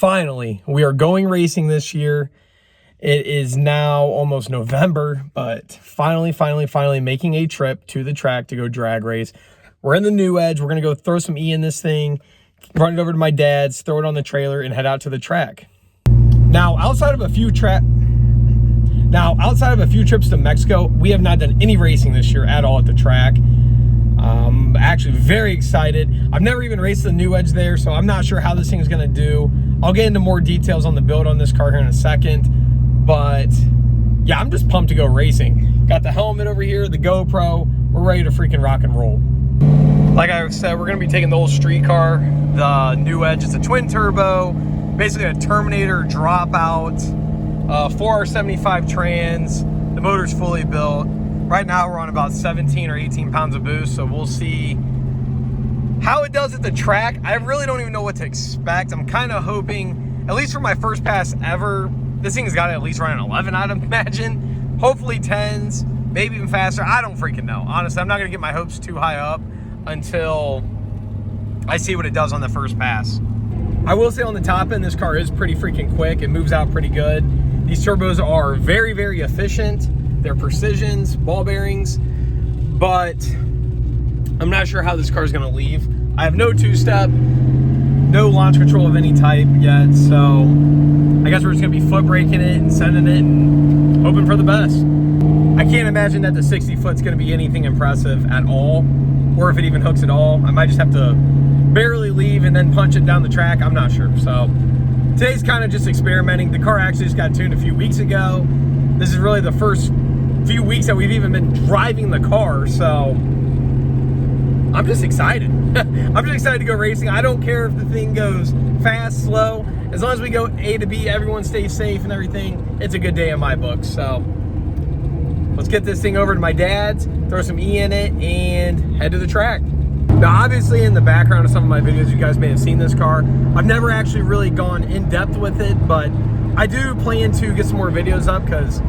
Finally, we are going racing this year. It is now almost November, but finally making a trip to the track to go drag race. We're in the New Edge. We're going to go throw some E in this thing, run it over to my dad's, throw it on the trailer, and head out to the track. Now, outside of a few trips to Mexico, we have not done any racing this year at all at the track. Actually very excited. I've never even raced the New Edge there, so I'm not sure how this thing is going to do. I'll get into more details on the build on this car here in a second, but yeah, I'm just pumped to go racing. Got the helmet over here, the GoPro. We're ready to freaking rock and roll. Like I said, we're going to be taking the old street car, the New Edge. It's a twin turbo, basically a Terminator dropout, 4R75 trans. The motor's fully built. Right now we're on about 17 or 18 pounds of boost, so we'll see how it does at the track. I really don't even know what to expect. I'm kind of hoping, at least for my first pass ever, this thing's got to at least run an 11, I'd imagine. Hopefully 10s, maybe even faster. I don't freaking know. Honestly, I'm not going to get my hopes too high up until I see what it does on the first pass. I will say on the top end, this car is pretty freaking quick. It moves out pretty good. These turbos are very, very efficient. They're precisions, ball bearings, but I'm not sure how this car is going to leave. I have no two-step, no launch control of any type yet, so I guess we're just going to be foot braking it and sending it and hoping for the best. I can't imagine that the 60 foot's going to be anything impressive at all, or if it even hooks at all. I might just have to barely leave and then punch it down the track. I'm not sure. So today's kind of just experimenting. The car actually just got tuned a few weeks ago. This is really the first few weeks that we've even been driving the car, so I'm just excited. I'm just excited to go racing. I don't care if the thing goes fast, slow. As long as we go A to B, everyone stays safe and everything, it's a good day in my book. So let's get this thing over to my dad's, throw some E in it, and head to the track. Now, obviously, in the background of some of my videos, you guys may have seen this car. I've never actually really gone in depth with it, but I do plan to get some more videos up because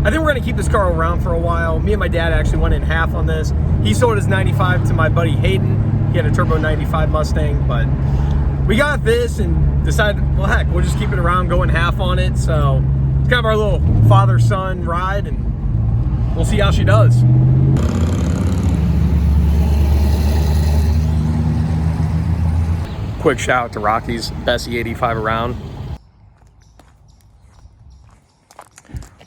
I think we're going to keep this car around for a while. Me and my dad actually went in half on this. He sold his 95 to my buddy Hayden. He had a turbo 95 Mustang, but we got this and decided, well, heck, we'll just keep it around, going half on it. So it's kind of our little father-son ride, and we'll see how she does. Quick shout out to Rocky's best E85 around.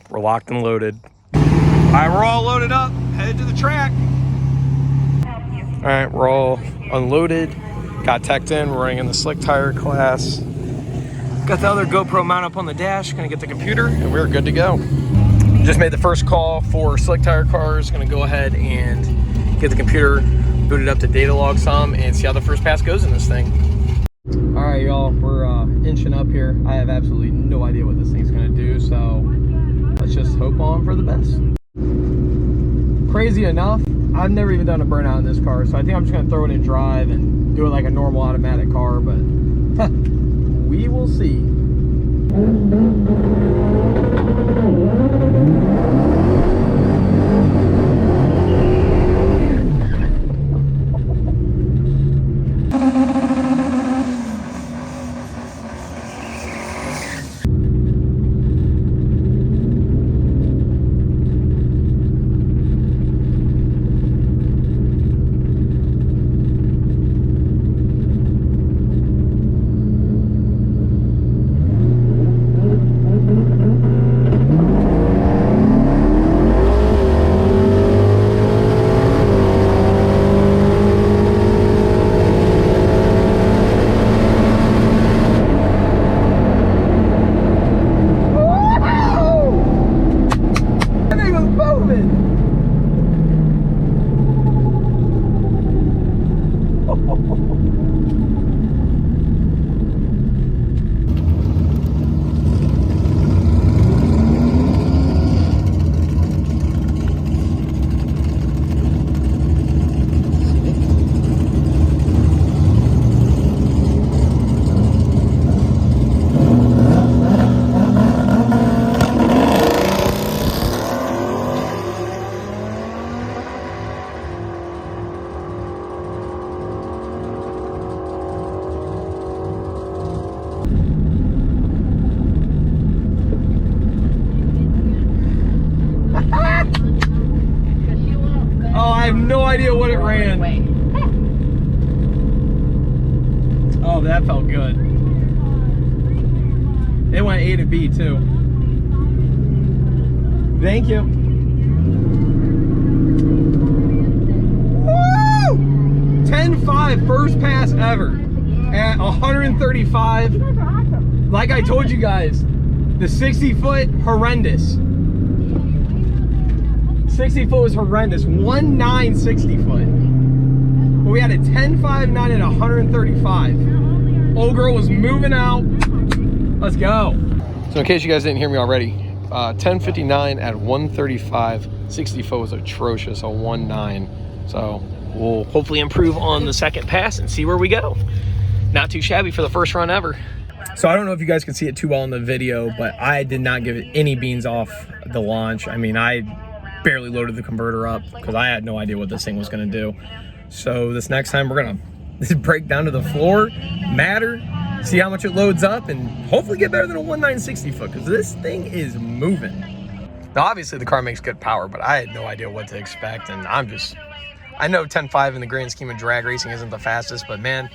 We're locked and loaded. All right, we're all loaded up, headed to the track. All right, we're all unloaded, got teched in. We're running in the slick tire class. Got the other GoPro mount up on the dash, gonna get the computer, and we're good to go. Just made the first call for slick tire cars. Gonna go ahead and get the computer booted up to data log some and see how the first pass goes in this thing. All right, y'all, we're inching up here. I have absolutely no idea what this thing's gonna do, so let's just hope on for the best. Crazy enough, I've never even done a burnout in this car, so I think I'm just gonna throw it in drive and do it like a normal automatic car, but we will see. idea what it ran. Oh, that felt good. It went A to B too. Thank you. Woo! 10.5, first pass ever at 135. Like I told you guys, the 60 foot, horrendous. 60 foot was horrendous. 1.9 60 foot. But we had a 10.59 at 135. Old girl was moving out. Let's go. So in case you guys didn't hear me already, 10.59 at 135. 60 foot was atrocious, a 1.9. So we'll hopefully improve on the second pass and see where we go. Not too shabby for the first run ever. So I don't know if you guys can see it too well in the video, but I did not give it any beans off the launch. I mean, I barely loaded the converter up because I had no idea what this thing was going to do. So this next time we're going to break down to the floor, matter, see how much it loads up, and hopefully get better than a 1.9 60 foot because this thing is moving. Now obviously the car makes good power, but I had no idea what to expect, and I know 10.5 in the grand scheme of drag racing isn't the fastest, but man,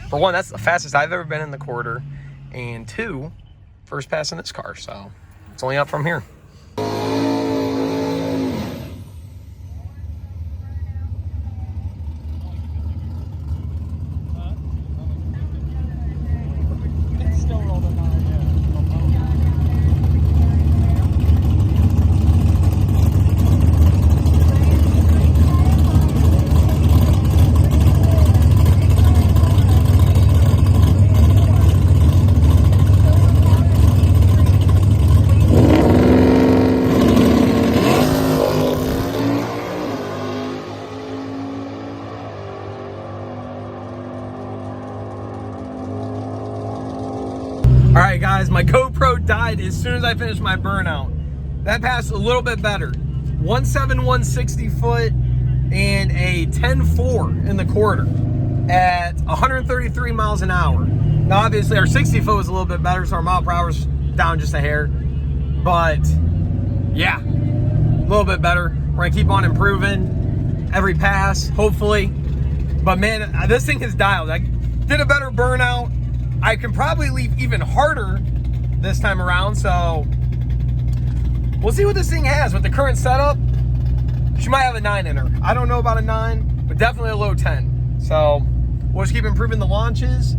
for one, that's the fastest I've ever been in the quarter, and two, first pass in this car, so it's only up from here. Alright guys, my GoPro died as soon as I finished my burnout. That passed a little bit better. 1.71 60 foot and a 10.4 in the quarter at 133 miles an hour. Now obviously our 60 foot was a little bit better, so our mile per hour's down just a hair. But yeah, a little bit better. We're gonna keep on improving every pass, hopefully. But man, this thing is dialed. I did a better burnout. I can probably leave even harder this time around, so we'll see what this thing has. With the current setup, she might have a 9 in her. I don't know about a 9, but definitely a low 10. So we'll just keep improving the launches.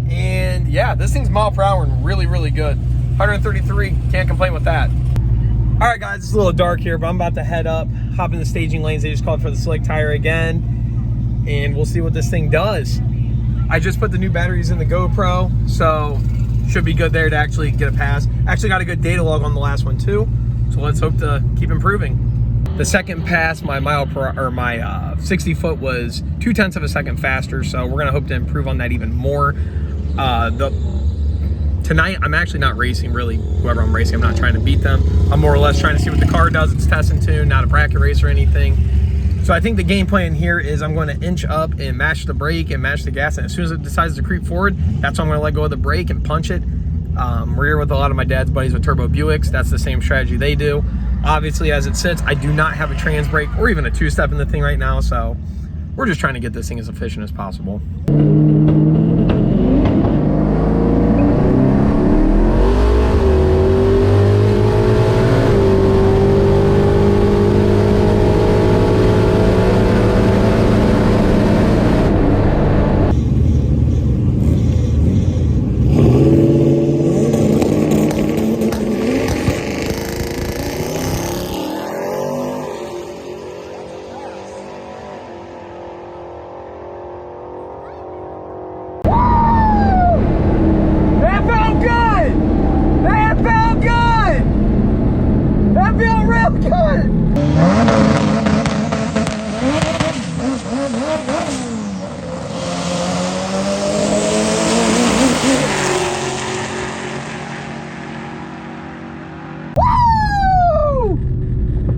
And yeah, this thing's mile per hour and really, really good. 133, can't complain with that. All right, guys, it's a little dark here, but I'm about to head up, hop in the staging lanes. They just called for the slick tire again, and we'll see what this thing does. I just put the new batteries in the GoPro, so should be good there to actually get a pass. Actually got a good data log on the last one too, so let's hope to keep improving. The second pass, my 60 foot was 0.2 of a second faster, so we're gonna hope to improve on that even more. Tonight, I'm actually not racing really. Whoever I'm racing, I'm not trying to beat them. I'm more or less trying to see what the car does. It's test and tune, not a bracket race or anything. So I think the game plan here is I'm going to inch up and match the brake and match the gas, and as soon as it decides to creep forward, that's when I'm going to let go of the brake and punch it. We're here with a lot of my dad's buddies with Turbo Buicks. That's the same strategy they do. Obviously, as it sits, I do not have a trans brake or even a two-step in the thing right now, so we're just trying to get this thing as efficient as possible.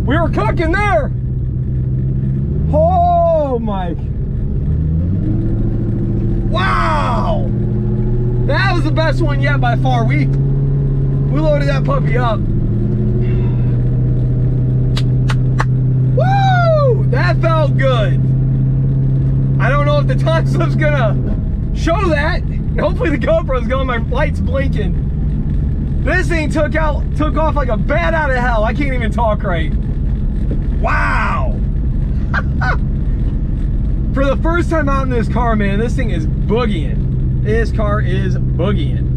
We were cooking there. Oh my. Wow. That was the best one yet by far. We loaded that puppy up. Woo! That felt good. I don't know if the time slip's gonna show that. And hopefully the GoPro's going, my light's blinking. This thing took off like a bat out of hell. I can't even talk right. Wow. For the first time out in this car, man, this thing is boogieing. This car is boogieing.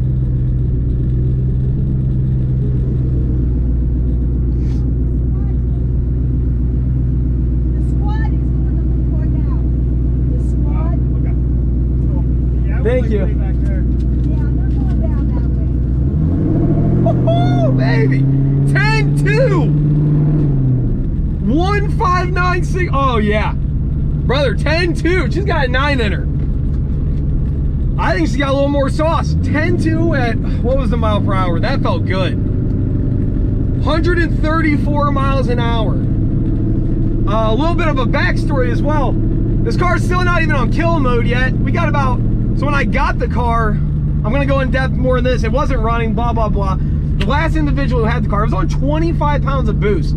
Thank you. Yeah, they're going down that way. Woohoo, baby! 10-2! 1596. Oh, yeah. Brother, 10-2. She's got a 9 in her. I think she got a little more sauce. 10-2 at, what was the mile per hour? That felt good. 134 miles an hour. A little bit of a backstory as well. This car's still not even on kill mode yet. We got about, so when I got the car, I'm gonna go in depth more in this. It wasn't running, blah, blah, blah. The last individual who had the car, it was on 25 pounds of boost.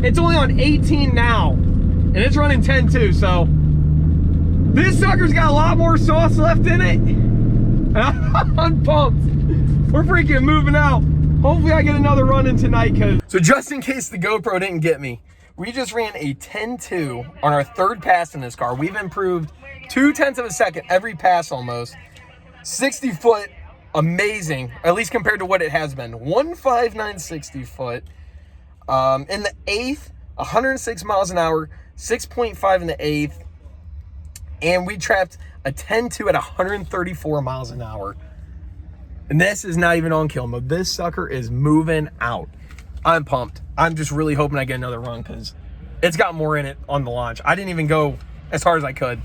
It's only on 18 now, and it's running 10-2, so this sucker's got a lot more sauce left in it. And I'm pumped. We're freaking moving out. Hopefully I get another run in tonight, so just in case the GoPro didn't get me, we just ran a 10-2 on our third pass in this car. We've improved 0.2 of a second every pass almost. 60 foot, amazing, at least compared to what it has been. 159 60 foot. In the eighth, 106 miles an hour, 6.5 in the eighth. And we trapped a 10-2 at 134 miles an hour. And this is not even on kill mode. This sucker is moving out. I'm pumped. I'm just really hoping I get another run because it's got more in it on the launch. I didn't even go as hard as I could.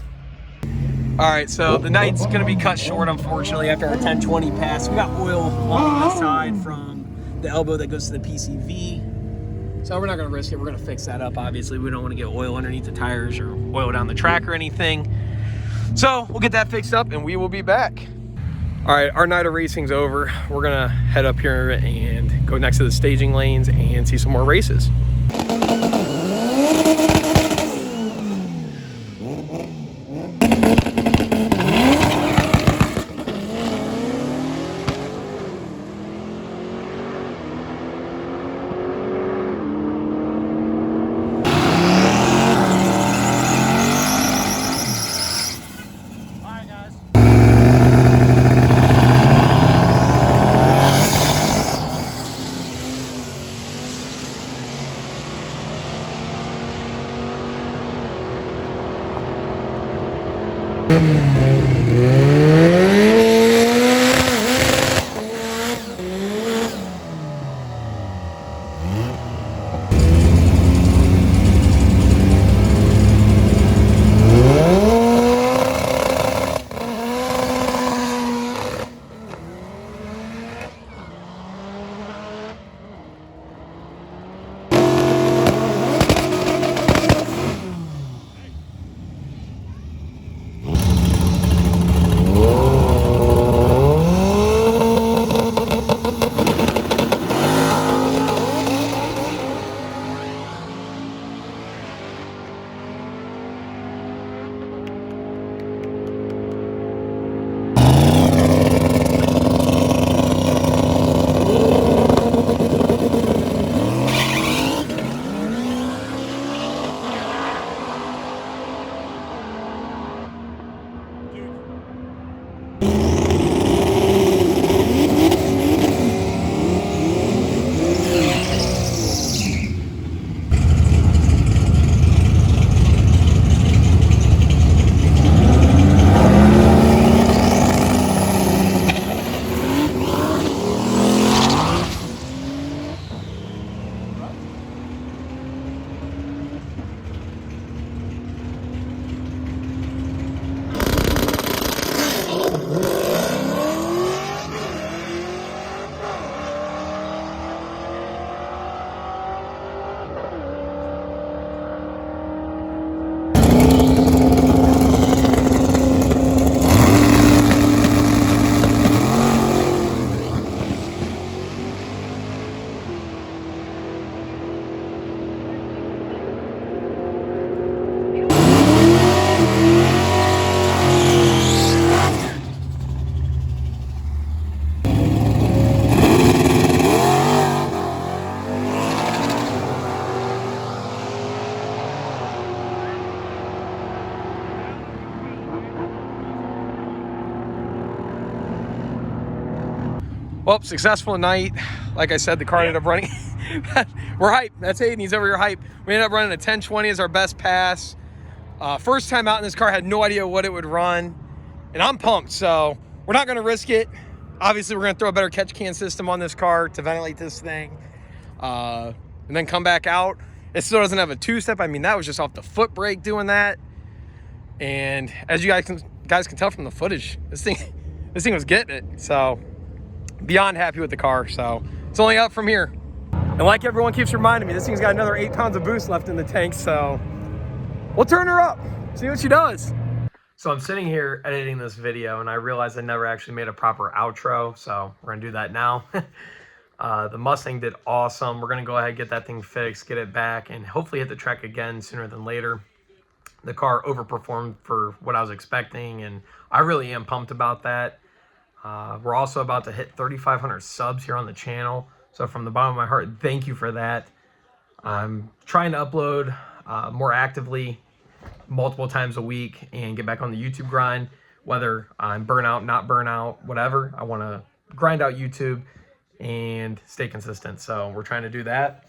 All right, so the night's gonna be cut short, unfortunately, after our 10-20 pass. We got oil on the side from the elbow that goes to the PCV. So we're not gonna risk it. We're gonna fix that up, obviously. We don't wanna get oil underneath the tires or oil down the track or anything. So we'll get that fixed up and we will be back. All right, our night of racing's over. We're gonna head up here and go next to the staging lanes and see some more races. Well, successful night. Like I said, the car ended up running. We're hyped. That's Hayden. He's over here hyped. We ended up running a 1020 as our best pass. First time out in this car, had no idea what it would run. And I'm pumped, so we're not going to risk it. Obviously, we're going to throw a better catch can system on this car to ventilate this thing. And then come back out. It still doesn't have a two-step. I mean, that was just off the foot brake doing that. And as you guys can tell from the footage, this thing was getting it. So beyond happy with the car. So it's only up from here. And like everyone keeps reminding me, this thing's got another 8 pounds of boost left in the tank. So we'll turn her up, see what she does. So I'm sitting here editing this video and I realized I never actually made a proper outro. So we're gonna do that now. The Mustang did awesome. We're gonna go ahead and get that thing fixed, get it back, and hopefully hit the track again sooner than later. The car overperformed for what I was expecting, and I really am pumped about that. We're also about to hit 3,500 subs here on the channel. So from the bottom of my heart, thank you for that. I'm trying to upload more actively multiple times a week and get back on the YouTube grind, whether I'm burnout, not burnout, whatever. I want to grind out YouTube and stay consistent. So we're trying to do that.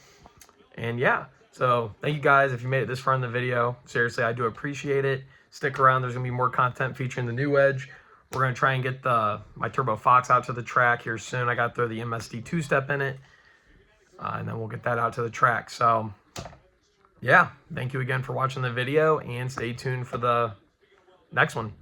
And yeah, so thank you guys if you made it this far in the video. Seriously, I do appreciate it. Stick around. There's gonna be more content featuring the new Edge. We're gonna try and get my Turbo Fox out to the track here soon. I got to throw the MSD two-step in it, and then we'll get that out to the track. So yeah, thank you again for watching the video, and stay tuned for the next one.